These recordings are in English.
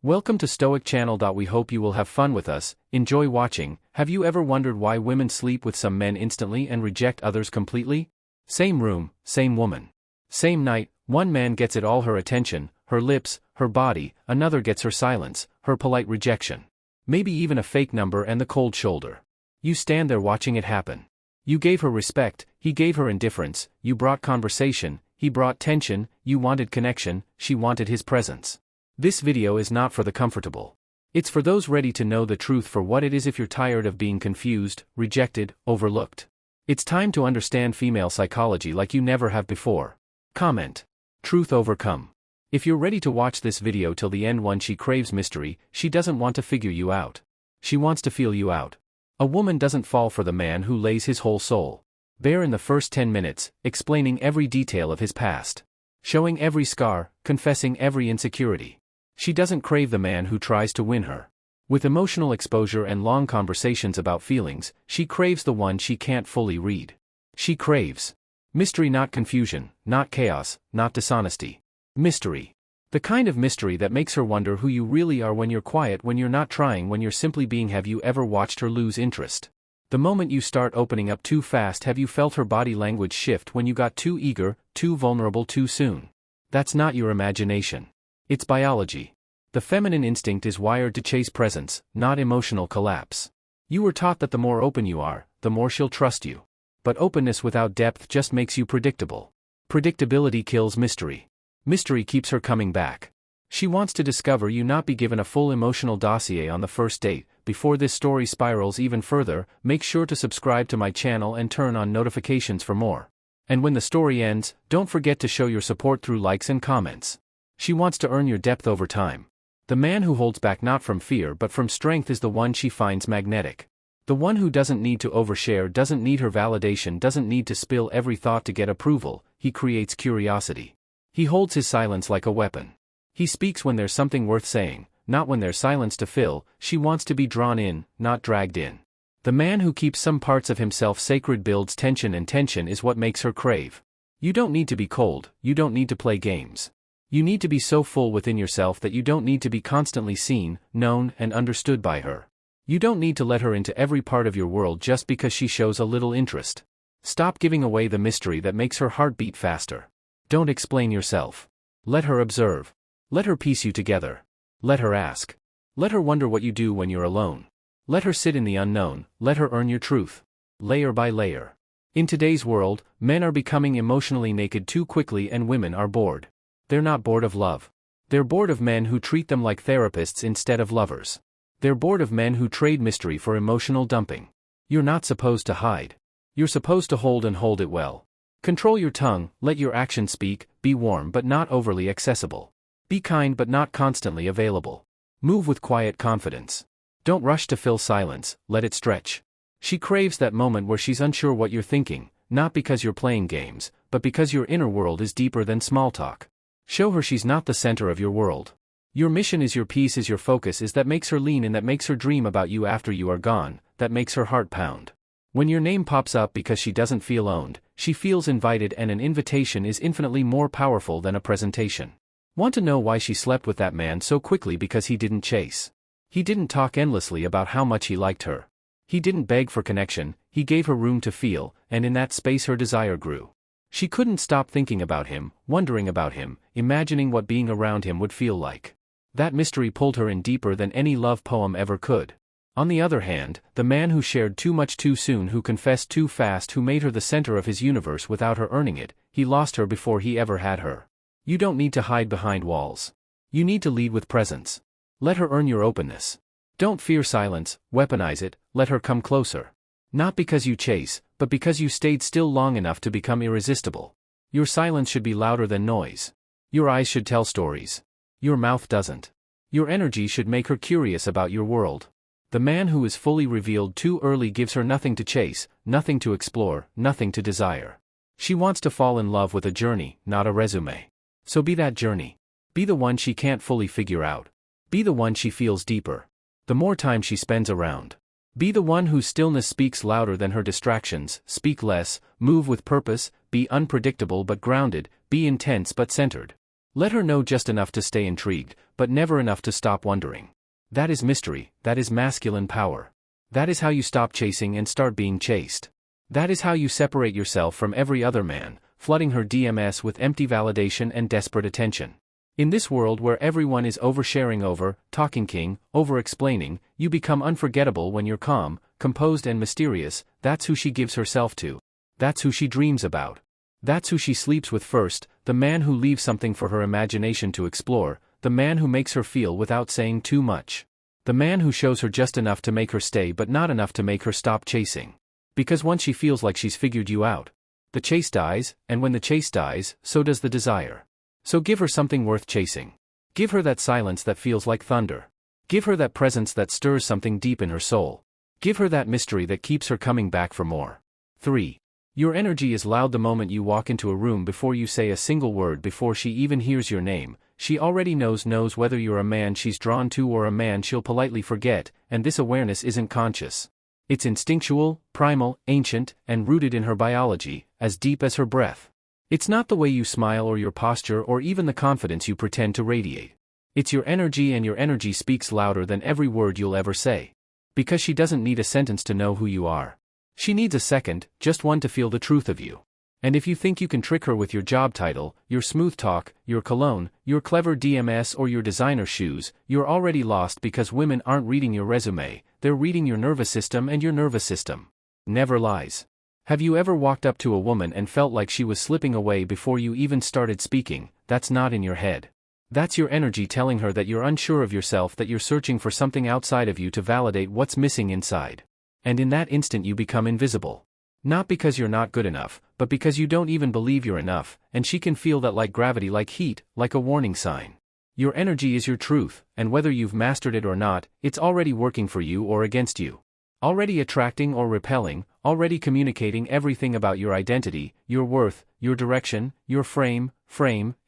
Welcome to Stoic channel. We hope you will have fun with us. Enjoy watching. Have you ever wondered why women sleep with some men instantly and reject others completely? Same room, same woman. Same night, one man gets it all: her attention, her lips, her body; another gets her silence, her polite rejection. Maybe even a fake number and the cold shoulder. You stand there watching it happen. You gave her respect, he gave her indifference; you brought conversation, he brought tension; you wanted connection, she wanted his presence. This video is not for the comfortable. It's for those ready to know the truth for what it is. If you're tired of being confused, rejected, overlooked, it's time to understand female psychology like you never have before. Comment. Truth overcome. If you're ready to watch this video till the end. 1. She craves mystery. She doesn't want to figure you out. She wants to feel you out. A woman doesn't fall for the man who lays his whole soul bare in the first 10 minutes, explaining every detail of his past, showing every scar, confessing every insecurity. She doesn't crave the man who tries to win her with emotional exposure and long conversations about feelings. She craves the one she can't fully read. She craves mystery, not confusion, not chaos, not dishonesty. Mystery. The kind of mystery that makes her wonder who you really are when you're quiet, when you're not trying, when you're simply being. Have you ever watched her lose interest the moment you start opening up too fast? Have you felt her body language shift when you got too eager, too vulnerable too soon? That's not your imagination. It's biology. The feminine instinct is wired to chase presence, not emotional collapse. You were taught that the more open you are, the more she'll trust you. But openness without depth just makes you predictable. Predictability kills mystery. Mystery keeps her coming back. She wants to discover you, not be given a full emotional dossier on the first date. Before this story spirals even further, make sure to subscribe to my channel and turn on notifications for more. And when the story ends, don't forget to show your support through likes and comments. She wants to earn your depth over time. The man who holds back not from fear but from strength is the one she finds magnetic. The one who doesn't need to overshare, doesn't need her validation, doesn't need to spill every thought to get approval. He creates curiosity. He holds his silence like a weapon. He speaks when there's something worth saying, not when there's silence to fill. She wants to be drawn in, not dragged in. The man who keeps some parts of himself sacred builds tension, and tension is what makes her crave. You don't need to be cold, you don't need to play games. You need to be so full within yourself that you don't need to be constantly seen, known, and understood by her. You don't need to let her into every part of your world just because she shows a little interest. Stop giving away the mystery that makes her heart beat faster. Don't explain yourself. Let her observe. Let her piece you together. Let her ask. Let her wonder what you do when you're alone. Let her sit in the unknown. Let her earn your truth. Layer by layer. In today's world, men are becoming emotionally naked too quickly, and women are bored. They're not bored of love. They're bored of men who treat them like therapists instead of lovers. They're bored of men who trade mystery for emotional dumping. You're not supposed to hide. You're supposed to hold, and hold it well. Control your tongue, let your actions speak. Be warm but not overly accessible. Be kind but not constantly available. Move with quiet confidence. Don't rush to fill silence, let it stretch. She craves that moment where she's unsure what you're thinking, not because you're playing games, but because your inner world is deeper than small talk. Show her she's not the center of your world. Your mission is, your peace is, your focus is. That makes her lean in, that makes her dream about you after you are gone, that makes her heart pound. When your name pops up because she doesn't feel owned, she feels invited, and an invitation is infinitely more powerful than a presentation. Want to know why she slept with that man so quickly? Because he didn't chase. He didn't talk endlessly about how much he liked her. He didn't beg for connection, he gave her room to feel, and in that space her desire grew. She couldn't stop thinking about him, wondering about him, imagining what being around him would feel like. That mystery pulled her in deeper than any love poem ever could. On the other hand, the man who shared too much too soon, who confessed too fast, who made her the center of his universe without her earning it, he lost her before he ever had her. You don't need to hide behind walls. You need to lead with presence. Let her earn your openness. Don't fear silence, weaponize it, let her come closer. Not because you chase, but because you stayed still long enough to become irresistible. Your silence should be louder than noise. Your eyes should tell stories. Your mouth doesn't. Your energy should make her curious about your world. The man who is fully revealed too early gives her nothing to chase, nothing to explore, nothing to desire. She wants to fall in love with a journey, not a resume. So be that journey. Be the one she can't fully figure out. Be the one she feels deeper the more time she spends around. Be the one whose stillness speaks louder than her distractions. Speak less, move with purpose, be unpredictable but grounded, be intense but centered. Let her know just enough to stay intrigued, but never enough to stop wondering. That is mystery, that is masculine power. That is how you stop chasing and start being chased. That is how you separate yourself from every other man, flooding her DMs with empty validation and desperate attention. In this world where everyone is oversharing talking king, over-explaining, you become unforgettable when you're calm, composed and mysterious. That's who she gives herself to. That's who she dreams about. That's who she sleeps with first, the man who leaves something for her imagination to explore, the man who makes her feel without saying too much. The man who shows her just enough to make her stay but not enough to make her stop chasing. Because once she feels like she's figured you out, the chase dies, and when the chase dies, so does the desire. So give her something worth chasing. Give her that silence that feels like thunder. Give her that presence that stirs something deep in her soul. Give her that mystery that keeps her coming back for more. 3. Your energy is loud the moment you walk into a room. Before you say a single word, before she even hears your name, she already knows whether you're a man she's drawn to or a man she'll politely forget, and this awareness isn't conscious. It's instinctual, primal, ancient, and rooted in her biology, as deep as her breath. It's not the way you smile or your posture or even the confidence you pretend to radiate. It's your energy, and your energy speaks louder than every word you'll ever say. Because she doesn't need a sentence to know who you are. She needs a second, just one, to feel the truth of you. And if you think you can trick her with your job title, your smooth talk, your cologne, your clever DMs or your designer shoes, you're already lost, because women aren't reading your resume, they're reading your nervous system, and your nervous system never lies. Have you ever walked up to a woman and felt like she was slipping away before you even started speaking? That's not in your head. That's your energy telling her that you're unsure of yourself, that you're searching for something outside of you to validate what's missing inside. And in that instant you become invisible. Not because you're not good enough, but because you don't even believe you're enough, and she can feel that like gravity, like heat, like a warning sign. Your energy is your truth, and whether you've mastered it or not, it's already working for you or against you. Already attracting or repelling, already communicating everything about your identity, your worth, your direction, your frame,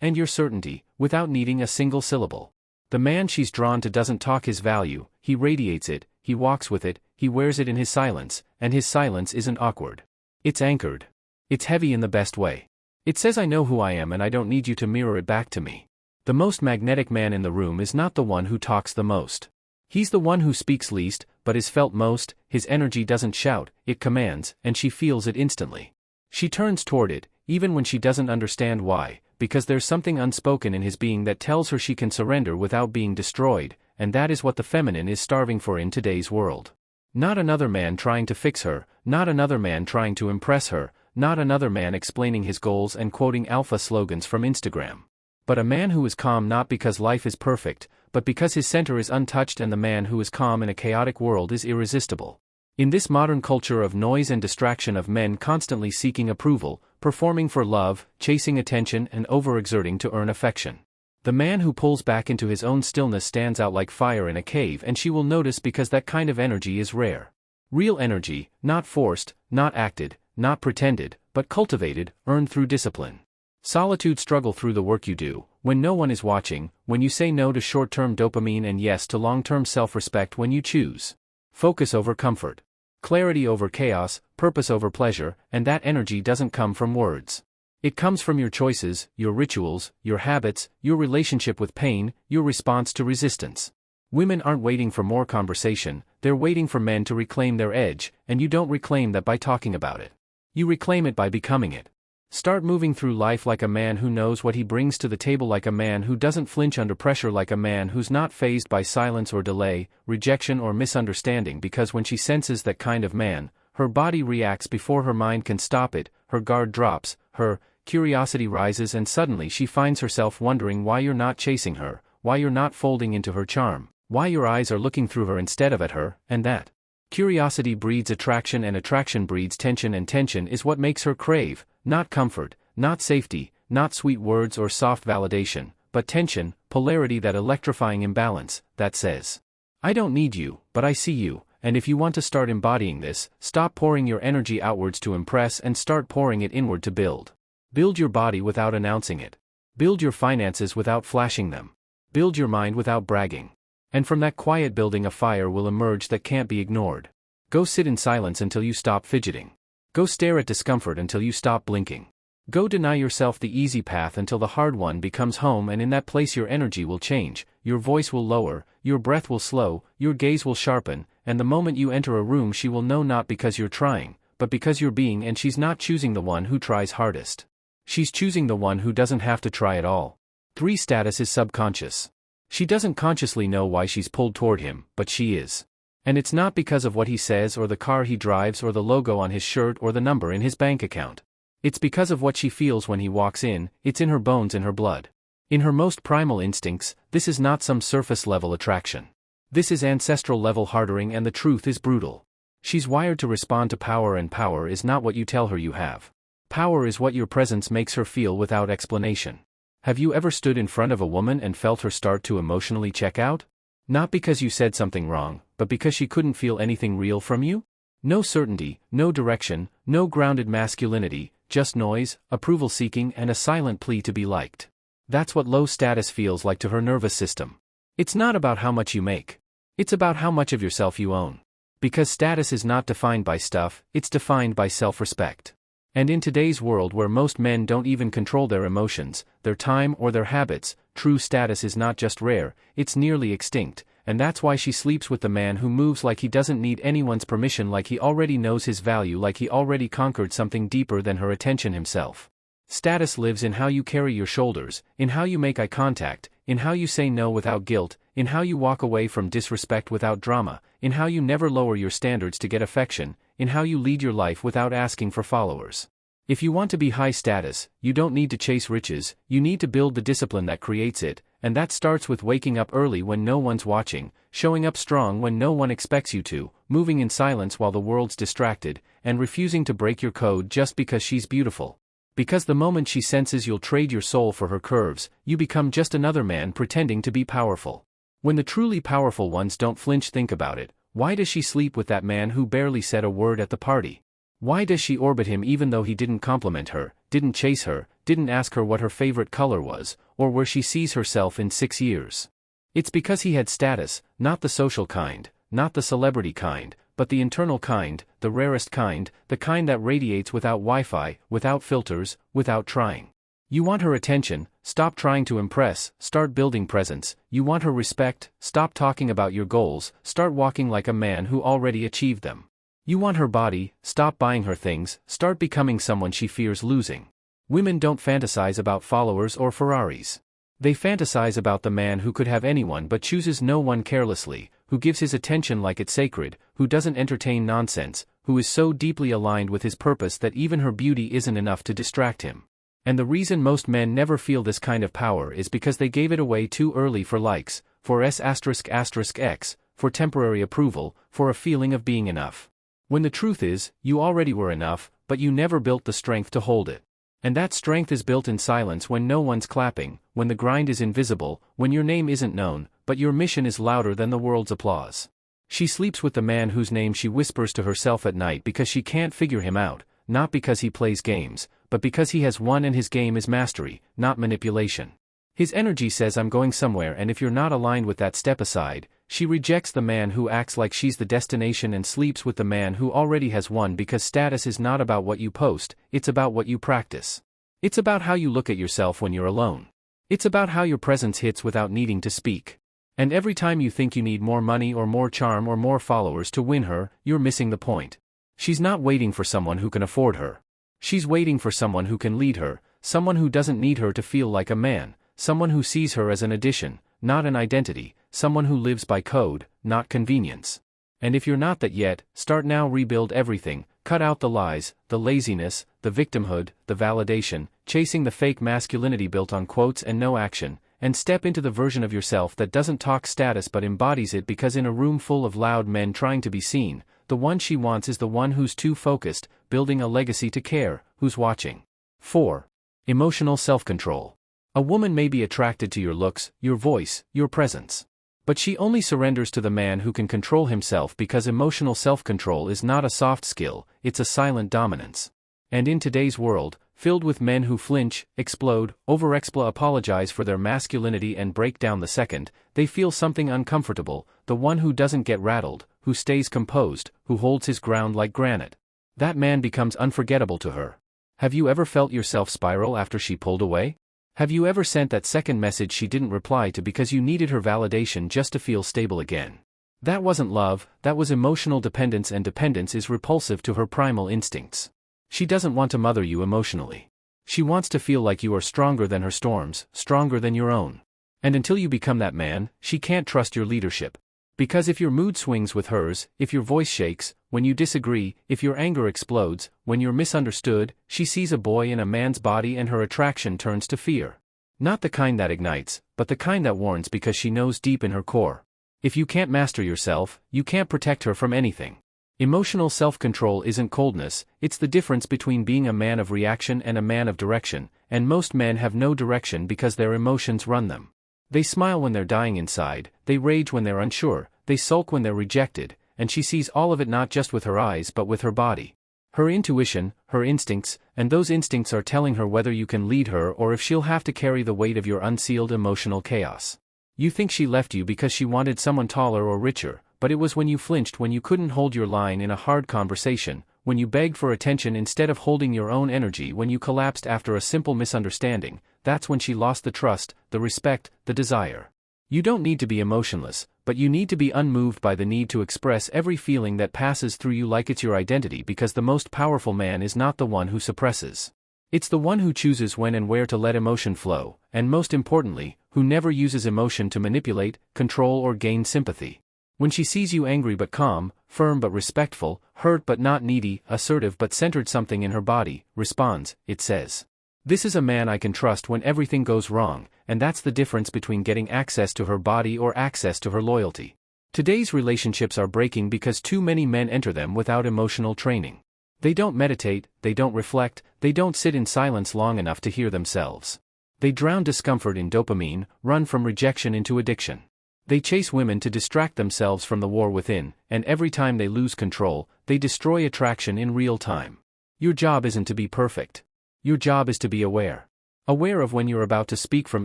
and your certainty, without needing a single syllable. The man she's drawn to doesn't talk his value, he radiates it, he walks with it, he wears it in his silence, and his silence isn't awkward. It's anchored. It's heavy in the best way. It says, I know who I am and I don't need you to mirror it back to me. The most magnetic man in the room is not the one who talks the most. He's the one who speaks least, but is felt most. His energy doesn't shout, it commands, and she feels it instantly. She turns toward it, even when she doesn't understand why, because there's something unspoken in his being that tells her she can surrender without being destroyed, and that is what the feminine is starving for in today's world. Not another man trying to fix her, not another man trying to impress her, not another man explaining his goals and quoting alpha slogans from Instagram. But a man who is calm, not because life is perfect, but because his center is untouched, and the man who is calm in a chaotic world is irresistible. In this modern culture of noise and distraction, of men constantly seeking approval, performing for love, chasing attention, and overexerting to earn affection, the man who pulls back into his own stillness stands out like fire in a cave, and she will notice, because that kind of energy is rare. Real energy, not forced, not acted, not pretended, but cultivated, earned through discipline. Solitude, struggle through the work you do, when no one is watching, when you say no to short-term dopamine and yes to long-term self-respect, when you choose focus over comfort, clarity over chaos, purpose over pleasure, and that energy doesn't come from words. It comes from your choices, your rituals, your habits, your relationship with pain, your response to resistance. Women aren't waiting for more conversation, they're waiting for men to reclaim their edge, and you don't reclaim that by talking about it. You reclaim it by becoming it. Start moving through life like a man who knows what he brings to the table, like a man who doesn't flinch under pressure, like a man who's not fazed by silence or delay, rejection or misunderstanding, because when she senses that kind of man, her body reacts before her mind can stop it, her guard drops, her curiosity rises, and suddenly she finds herself wondering why you're not chasing her, why you're not folding into her charm, why your eyes are looking through her instead of at her, and that curiosity breeds attraction, and attraction breeds tension, and tension is what makes her crave, not comfort, not safety, not sweet words or soft validation, but tension, polarity, that electrifying imbalance, that says, I don't need you, but I see you. And if you want to start embodying this, stop pouring your energy outwards to impress and start pouring it inward to build. Build your body without announcing it. Build your finances without flashing them. Build your mind without bragging. And from that quiet building a fire will emerge that can't be ignored. Go sit in silence until you stop fidgeting. Go stare at discomfort until you stop blinking. Go deny yourself the easy path until the hard one becomes home, and in that place your energy will change, your voice will lower, your breath will slow, your gaze will sharpen, and the moment you enter a room she will know not because you're trying, but because you're being, and she's not choosing the one who tries hardest. She's choosing the one who doesn't have to try at all. 3. Status is subconscious. She doesn't consciously know why she's pulled toward him, but she is. And it's not because of what he says or the car he drives or the logo on his shirt or the number in his bank account. It's because of what she feels when he walks in. It's in her bones, in her blood. In her most primal instincts. This is not some surface-level attraction. This is ancestral-level hardening, and the truth is brutal. She's wired to respond to power, and power is not what you tell her you have. Power is what your presence makes her feel without explanation. Have you ever stood in front of a woman and felt her start to emotionally check out? Not because you said something wrong, but because she couldn't feel anything real from you? No certainty, no direction, no grounded masculinity, just noise, approval seeking, and a silent plea to be liked. That's what low status feels like to her nervous system. It's not about how much you make. It's about how much of yourself you own. Because status is not defined by stuff, it's defined by self-respect. And in today's world where most men don't even control their emotions, their time, or their habits, true status is not just rare, it's nearly extinct, and that's why she sleeps with the man who moves like he doesn't need anyone's permission, like he already knows his value, like he already conquered something deeper than her attention himself. Status lives in how you carry your shoulders, in how you make eye contact, in how you say no without guilt, in how you walk away from disrespect without drama, in how you never lower your standards to get affection, in how you lead your life without asking for followers. If you want to be high status, you don't need to chase riches, you need to build the discipline that creates it, and that starts with waking up early when no one's watching, showing up strong when no one expects you to, moving in silence while the world's distracted, and refusing to break your code just because she's beautiful. Because the moment she senses you'll trade your soul for her curves, you become just another man pretending to be powerful. When the truly powerful ones don't flinch, think about it. Why does she sleep with that man who barely said a word at the party? Why does she orbit him even though he didn't compliment her, didn't chase her, didn't ask her what her favorite color was, or where she sees herself in 6 years? It's because he had status, not the social kind, not the celebrity kind, but the internal kind, the rarest kind, the kind that radiates without Wi-Fi, without filters, without trying. You want her attention, stop trying to impress, start building presence. You want her respect, stop talking about your goals, start walking like a man who already achieved them. You want her body, stop buying her things, start becoming someone she fears losing. Women don't fantasize about followers or Ferraris. They fantasize about the man who could have anyone but chooses no one carelessly, who gives his attention like it's sacred, who doesn't entertain nonsense, who is so deeply aligned with his purpose that even her beauty isn't enough to distract him. And the reason most men never feel this kind of power is because they gave it away too early for likes, for S***X, for temporary approval, for a feeling of being enough. When the truth is, you already were enough, but you never built the strength to hold it. And that strength is built in silence, when no one's clapping, when the grind is invisible, when your name isn't known, but your mission is louder than the world's applause. She sleeps with the man whose name she whispers to herself at night because she can't figure him out, not because he plays games, but because he has won and his game is mastery, not manipulation. His energy says I'm going somewhere, and if you're not aligned with that, step aside. She rejects the man who acts like she's the destination and sleeps with the man who already has won, because status is not about what you post, it's about what you practice. It's about how you look at yourself when you're alone. It's about how your presence hits without needing to speak. And every time you think you need more money or more charm or more followers to win her, you're missing the point. She's not waiting for someone who can afford her. She's waiting for someone who can lead her, someone who doesn't need her to feel like a man, someone who sees her as an addition, not an identity, someone who lives by code, not convenience. And if you're not that yet, start now. Rebuild everything, cut out the lies, the laziness, the victimhood, the validation, chasing the fake masculinity built on quotes and no action, and step into the version of yourself that doesn't talk status but embodies it, because in a room full of loud men trying to be seen, the one she wants is the one who's too focused, building a legacy to care, who's watching. 4. Emotional self-control. A woman may be attracted to your looks, your voice, your presence. But she only surrenders to the man who can control himself, because emotional self-control is not a soft skill, it's a silent dominance. And in today's world, filled with men who flinch, explode, apologize for their masculinity and break down the second they feel something uncomfortable, the one who doesn't get rattled, who stays composed, who holds his ground like granite, that man becomes unforgettable to her. Have you ever felt yourself spiral after she pulled away? Have you ever sent that second message she didn't reply to because you needed her validation just to feel stable again? That wasn't love, that was emotional dependence, and dependence is repulsive to her primal instincts. She doesn't want to mother you emotionally. She wants to feel like you are stronger than her storms, stronger than your own. And until you become that man, she can't trust your leadership. Because if your mood swings with hers, if your voice shakes, when you disagree, if your anger explodes, when you're misunderstood, she sees a boy in a man's body and her attraction turns to fear. Not the kind that ignites, but the kind that warns, because she knows deep in her core. If you can't master yourself, you can't protect her from anything. Emotional self-control isn't coldness, it's the difference between being a man of reaction and a man of direction, and most men have no direction because their emotions run them. They smile when they're dying inside, they rage when they're unsure, they sulk when they're rejected, and she sees all of it not just with her eyes but with her body. Her intuition, her instincts, and those instincts are telling her whether you can lead her or if she'll have to carry the weight of your unsealed emotional chaos. You think she left you because she wanted someone taller or richer, but it was when you flinched, when you couldn't hold your line in a hard conversation, when you begged for attention instead of holding your own energy, when you collapsed after a simple misunderstanding. That's when she lost the trust, the respect, the desire. You don't need to be emotionless, but you need to be unmoved by the need to express every feeling that passes through you like it's your identity, because the most powerful man is not the one who suppresses. It's the one who chooses when and where to let emotion flow, and most importantly, who never uses emotion to manipulate, control, or gain sympathy. When she sees you angry but calm, firm but respectful, hurt but not needy, assertive but centered, something in her body responds. It says, "This is a man I can trust when everything goes wrong," and that's the difference between getting access to her body or access to her loyalty. Today's relationships are breaking because too many men enter them without emotional training. They don't meditate, they don't reflect, they don't sit in silence long enough to hear themselves. They drown discomfort in dopamine, run from rejection into addiction. They chase women to distract themselves from the war within, and every time they lose control, they destroy attraction in real time. Your job isn't to be perfect. Your job is to be aware. Aware of when you're about to speak from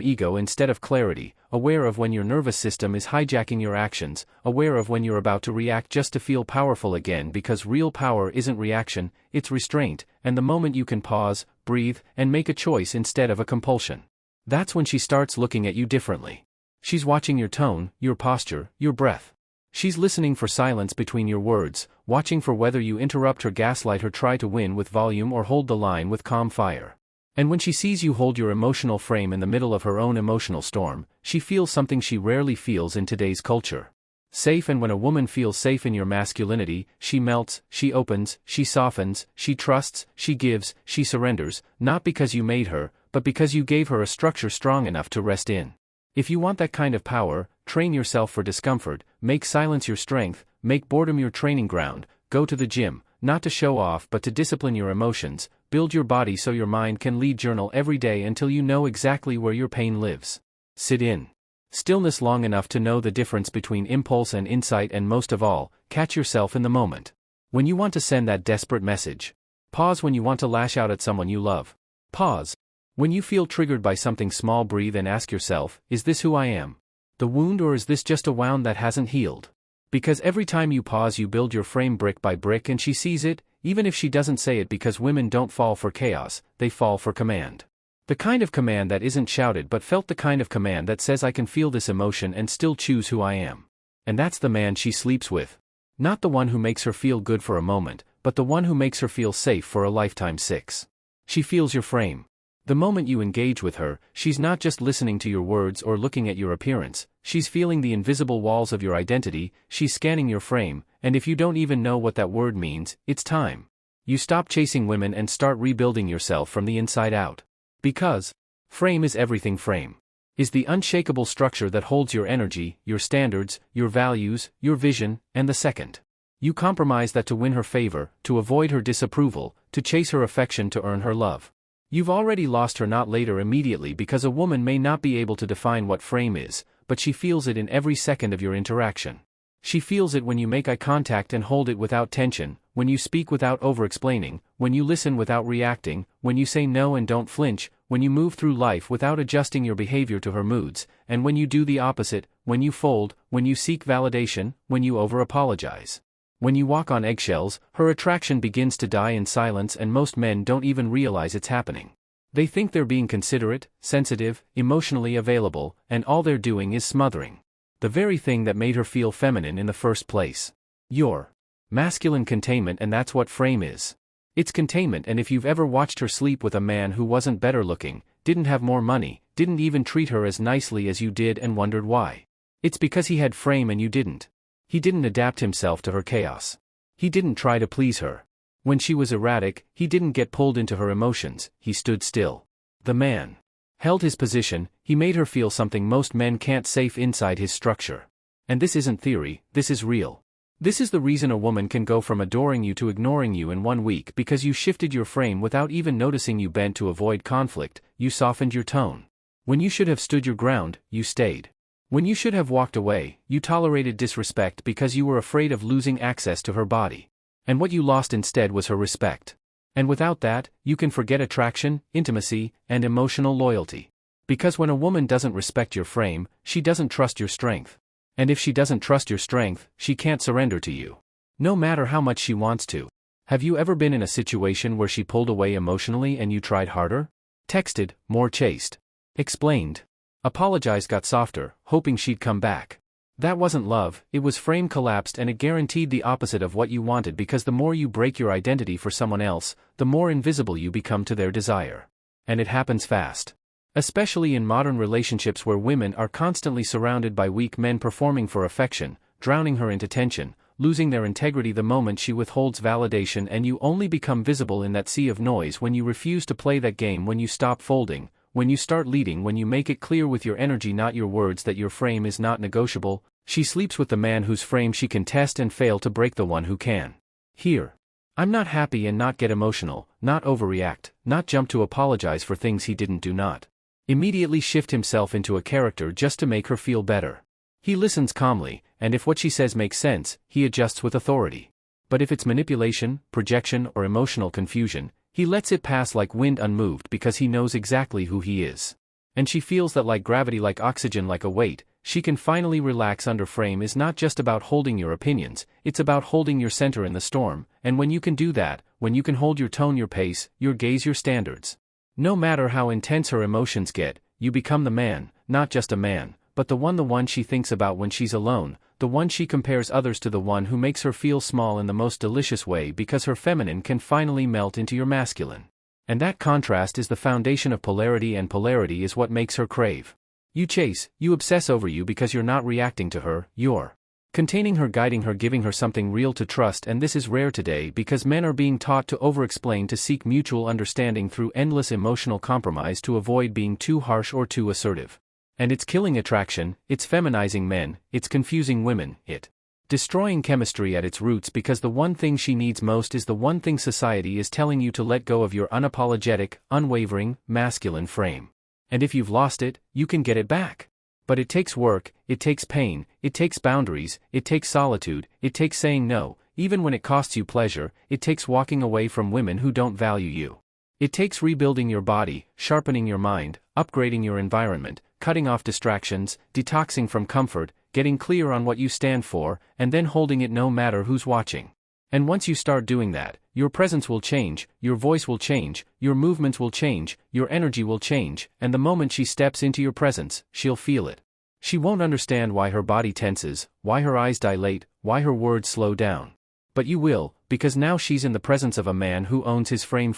ego instead of clarity, aware of when your nervous system is hijacking your actions, aware of when you're about to react just to feel powerful again, because real power isn't reaction, it's restraint, and the moment you can pause, breathe, and make a choice instead of a compulsion. That's when she starts looking at you differently. She's watching your tone, your posture, your breath. She's listening for silence between your words, watching for whether you interrupt her, gaslight her, try to win with volume, or hold the line with calm fire. And when she sees you hold your emotional frame in the middle of her own emotional storm, she feels something she rarely feels in today's culture. Safe. And when a woman feels safe in your masculinity, she melts, she opens, she softens, she trusts, she gives, she surrenders, not because you made her, but because you gave her a structure strong enough to rest in. If you want that kind of power, train yourself for discomfort, make silence your strength, make boredom your training ground, go to the gym, not to show off but to discipline your emotions, build your body so your mind can lead, journal every day until you know exactly where your pain lives. Sit in stillness long enough to know the difference between impulse and insight, and most of all, catch yourself in the moment. When you want to send that desperate message. Pause when you want to lash out at someone you love. Pause. When you feel triggered by something small, breathe and ask yourself, is this who I am? The wound, or is this just a wound that hasn't healed? Because every time you pause, you build your frame brick by brick, and she sees it, even if she doesn't say it, because women don't fall for chaos, they fall for command. The kind of command that isn't shouted but felt, the kind of command that says, I can feel this emotion and still choose who I am. And that's the man she sleeps with. Not the one who makes her feel good for a moment, but the one who makes her feel safe for a lifetime. 6. She feels your frame. The moment you engage with her, she's not just listening to your words or looking at your appearance, she's feeling the invisible walls of your identity, she's scanning your frame, and if you don't even know what that word means, it's time. You stop chasing women and start rebuilding yourself from the inside out. Because frame is everything. Frame is the unshakable structure that holds your energy, your standards, your values, your vision, and the second you compromise that to win her favor, to avoid her disapproval, to chase her affection, to earn her love, you've already lost her. Not later, immediately, because a woman may not be able to define what frame is, but she feels it in every second of your interaction. She feels it when you make eye contact and hold it without tension, when you speak without over-explaining, when you listen without reacting, when you say no and don't flinch, when you move through life without adjusting your behavior to her moods, and when you do the opposite, when you fold, when you seek validation, when you over-apologize. When you walk on eggshells, her attraction begins to die in silence, and most men don't even realize it's happening. They think they're being considerate, sensitive, emotionally available, and all they're doing is smothering the very thing that made her feel feminine in the first place. Your masculine containment, and that's what frame is. It's containment. And if you've ever watched her sleep with a man who wasn't better looking, didn't have more money, didn't even treat her as nicely as you did, and wondered why, it's because he had frame and you didn't. He didn't adapt himself to her chaos. He didn't try to please her. When she was erratic, he didn't get pulled into her emotions, he stood still. The man held his position. He made her feel something most men can't, safe inside his structure. And this isn't theory, this is real. This is the reason a woman can go from adoring you to ignoring you in 1 week, because you shifted your frame without even noticing. You bent to avoid conflict, you softened your tone. When you should have stood your ground, you stayed. When you should have walked away, you tolerated disrespect because you were afraid of losing access to her body. And what you lost instead was her respect. And without that, you can forget attraction, intimacy, and emotional loyalty. Because when a woman doesn't respect your frame, she doesn't trust your strength. And if she doesn't trust your strength, she can't surrender to you, no matter how much she wants to. Have you ever been in a situation where she pulled away emotionally and you tried harder? Texted, more chased, explained, apologized, got softer, hoping she'd come back. That wasn't love, it was frame collapsed, and it guaranteed the opposite of what you wanted, because the more you break your identity for someone else, the more invisible you become to their desire. And it happens fast. Especially in modern relationships where women are constantly surrounded by weak men performing for affection, drowning her into tension, losing their integrity the moment she withholds validation, and you only become visible in that sea of noise when you refuse to play that game, when you stop folding, when you start leading, when you make it clear with your energy, not your words, that your frame is not negotiable. She sleeps with the man whose frame she can test and fail to break, the one who can hear "I'm not happy" and not get emotional, not overreact, not jump to apologize for things he didn't do, not immediately shift himself into a character just to make her feel better. He listens calmly, and if what she says makes sense, he adjusts with authority. But if it's manipulation, projection, or emotional confusion, he lets it pass like wind unmoved, because he knows exactly who he is. And she feels that, like gravity, like oxygen, like a weight, she can finally relax under. Frame is not just about holding your opinions, it's about holding your center in the storm, and when you can do that, when you can hold your tone, your pace, your gaze, your standards, no matter how intense her emotions get, you become the man, not just a man, but the one she thinks about when she's alone, the one she compares others to, the one who makes her feel small in the most delicious way, because her feminine can finally melt into your masculine. And that contrast is the foundation of polarity, and polarity is what makes her crave. You chase, you obsess over you, because you're not reacting to her, you're containing her, guiding her, giving her something real to trust. And this is rare today, because men are being taught to over-explain, to seek mutual understanding through endless emotional compromise, to avoid being too harsh or too assertive. And it's killing attraction, it's feminizing men, it's confusing women, it's destroying chemistry at its roots, because the one thing she needs most is the one thing society is telling you to let go of: your unapologetic, unwavering, masculine frame. And if you've lost it, you can get it back. But it takes work, it takes pain, it takes boundaries, it takes solitude, it takes saying no, even when it costs you pleasure, it takes walking away from women who don't value you. It takes rebuilding your body, sharpening your mind, upgrading your environment, cutting off distractions, detoxing from comfort, getting clear on what you stand for, and then holding it no matter who's watching. And once you start doing that, your presence will change, your voice will change, your movements will change, your energy will change, and the moment she steps into your presence, she'll feel it. She won't understand why her body tenses, why her eyes dilate, why her words slow down. But you will, because now she's in the presence of a man who owns his frame.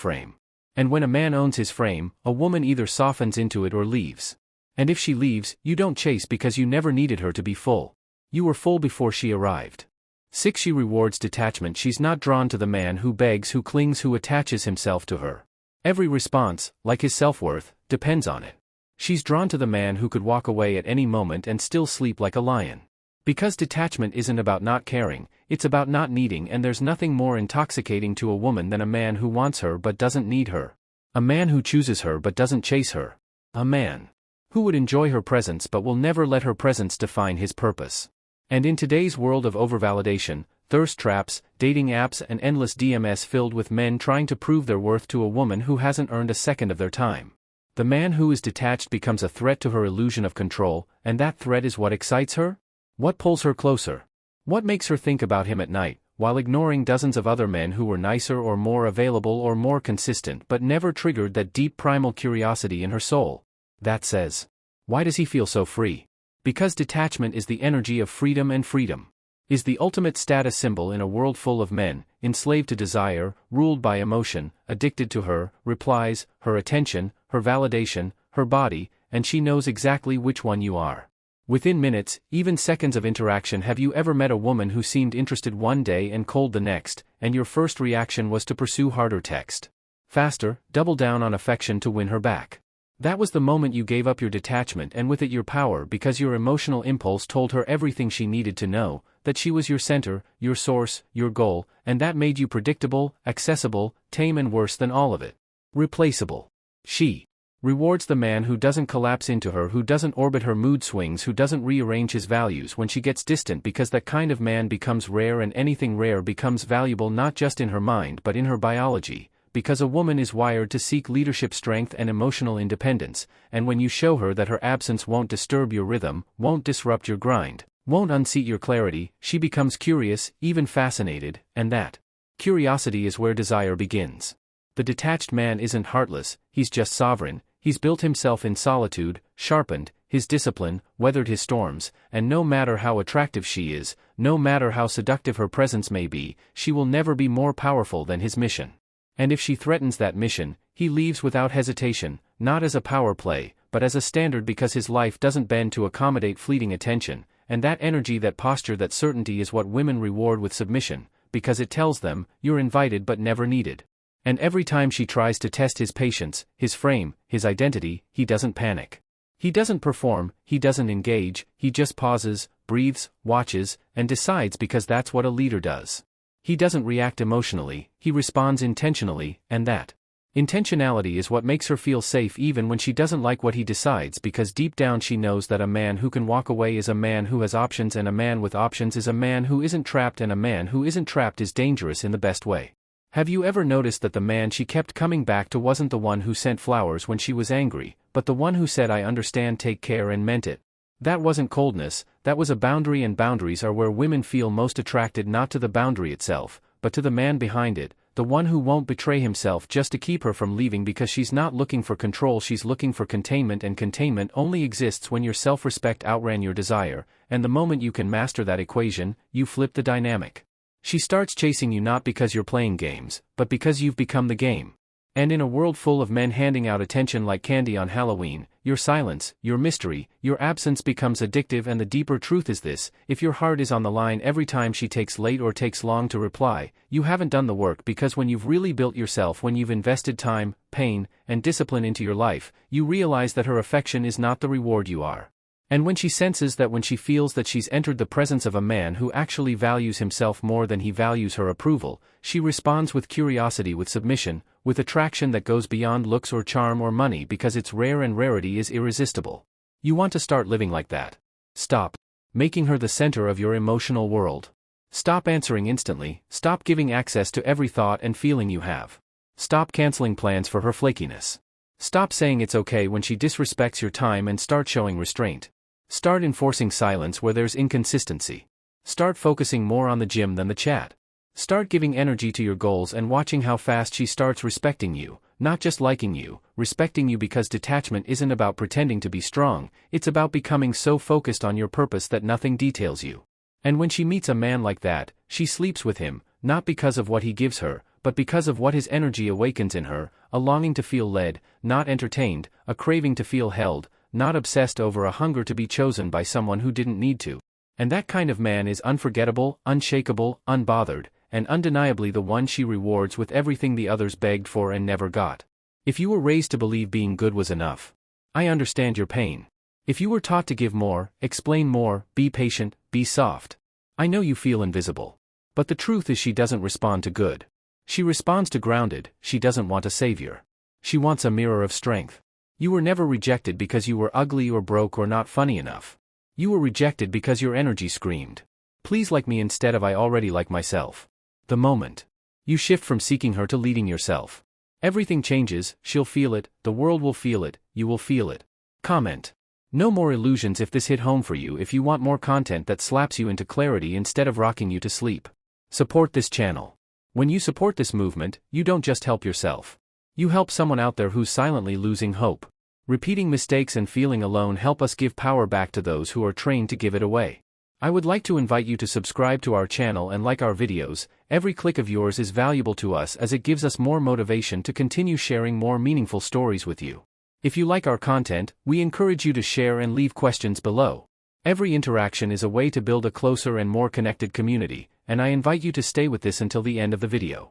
And when a man owns his frame, a woman either softens into it or leaves. And if she leaves, you don't chase, because you never needed her to be full. You were full before she arrived. 6. She rewards detachment. She's not drawn to the man who begs, who clings, who attaches himself to her. Every response, like his self-worth, depends on it. She's drawn to the man who could walk away at any moment and still sleep like a lion. Because detachment isn't about not caring, it's about not needing, and there's nothing more intoxicating to a woman than a man who wants her but doesn't need her. A man who chooses her but doesn't chase her. A man who would enjoy her presence but will never let her presence define his purpose. And in today's world of overvalidation, thirst traps, dating apps, and endless DMS filled with men trying to prove their worth to a woman who hasn't earned a second of their time, the man who is detached becomes a threat to her illusion of control, and that threat is what excites her? What pulls her closer? What makes her think about him at night, while ignoring dozens of other men who were nicer or more available or more consistent but never triggered that deep primal curiosity in her soul. That says, why does he feel so free? Because detachment is the energy of freedom, and freedom is the ultimate status symbol in a world full of men, enslaved to desire, ruled by emotion, addicted to her replies, her attention, her validation, her body, and she knows exactly which one you are. Within minutes, even seconds of interaction. Have you ever met a woman who seemed interested one day and cold the next, and your first reaction was to pursue harder, text faster, double down on affection to win her back? That was the moment you gave up your detachment and with it your power, because your emotional impulse told her everything she needed to know, that she was your center, your source, your goal, and that made you predictable, accessible, tame, and worse than all of it, replaceable. She rewards the man who doesn't collapse into her, who doesn't orbit her mood swings, who doesn't rearrange his values when she gets distant, because that kind of man becomes rare, and anything rare becomes valuable not just in her mind but in her biology, because a woman is wired to seek leadership, strength, and emotional independence, and when you show her that her absence won't disturb your rhythm, won't disrupt your grind, won't unseat your clarity, she becomes curious, even fascinated, and that curiosity is where desire begins. The detached man isn't heartless, he's just sovereign. He's built himself in solitude, sharpened his discipline, weathered his storms, and no matter how attractive she is, no matter how seductive her presence may be, she will never be more powerful than his mission. And if she threatens that mission, he leaves without hesitation, not as a power play, but as a standard, because his life doesn't bend to accommodate fleeting attention, and that energy, that posture, that certainty is what women reward with submission, because it tells them, you're invited but never needed. And every time she tries to test his patience, his frame, his identity, he doesn't panic. He doesn't perform, he doesn't engage, he just pauses, breathes, watches, and decides, because that's what a leader does. He doesn't react emotionally, he responds intentionally, and that intentionality is what makes her feel safe even when she doesn't like what he decides, because deep down she knows that a man who can walk away is a man who has options, and a man with options is a man who isn't trapped, and a man who isn't trapped is dangerous in the best way. Have you ever noticed that the man she kept coming back to wasn't the one who sent flowers when she was angry, but the one who said, "I understand, take care," and meant it? That wasn't coldness, that was a boundary, and boundaries are where women feel most attracted, not to the boundary itself, but to the man behind it, the one who won't betray himself just to keep her from leaving, because she's not looking for control, she's looking for containment, and containment only exists when your self-respect outran your desire, and the moment you can master that equation, you flip the dynamic. She starts chasing you not because you're playing games, but because you've become the game. And in a world full of men handing out attention like candy on Halloween, your silence, your mystery, your absence becomes addictive. And the deeper truth is this: if your heart is on the line every time she takes late or takes long to reply, you haven't done the work, because when you've really built yourself, when you've invested time, pain, and discipline into your life, you realize that her affection is not the reward you are. And when she senses that, when she feels that she's entered the presence of a man who actually values himself more than he values her approval, she responds with curiosity, with submission, with attraction that goes beyond looks or charm or money, because it's rare and rarity is irresistible. You want to start living like that. Stop making her the center of your emotional world. Stop answering instantly, stop giving access to every thought and feeling you have. Stop canceling plans for her flakiness. Stop saying it's okay when she disrespects your time, and start showing restraint. Start enforcing silence where there's inconsistency. Start focusing more on the gym than the chat. Start giving energy to your goals and watching how fast she starts respecting you, not just liking you, respecting you, because detachment isn't about pretending to be strong, it's about becoming so focused on your purpose that nothing details you. And when she meets a man like that, she sleeps with him, not because of what he gives her, but because of what his energy awakens in her, a longing to feel led, not entertained, a craving to feel held, not obsessed over, a hunger to be chosen by someone who didn't need to. And that kind of man is unforgettable, unshakable, unbothered, and undeniably the one she rewards with everything the others begged for and never got. If you were raised to believe being good was enough, I understand your pain. If you were taught to give more, explain more, be patient, be soft, I know you feel invisible. But the truth is, she doesn't respond to good. She responds to grounded. She doesn't want a savior. She wants a mirror of strength. You were never rejected because you were ugly or broke or not funny enough. You were rejected because your energy screamed, "Please like me," instead of "I already like myself." The moment you shift from seeking her to leading yourself, everything changes. She'll feel it, the world will feel it, you will feel it. Comment. No more illusions if this hit home for you. If you want more content that slaps you into clarity instead of rocking you to sleep, Support this channel. When you support this movement, you don't just help yourself. You help someone out there who's silently losing hope. Repeating mistakes and feeling alone help us give power back to those who are trained to give it away. I would like to invite you to subscribe to our channel and like our videos. Every click of yours is valuable to us as it gives us more motivation to continue sharing more meaningful stories with you. If you like our content, we encourage you to share and leave questions below. Every interaction is a way to build a closer and more connected community, and I invite you to stay with this until the end of the video.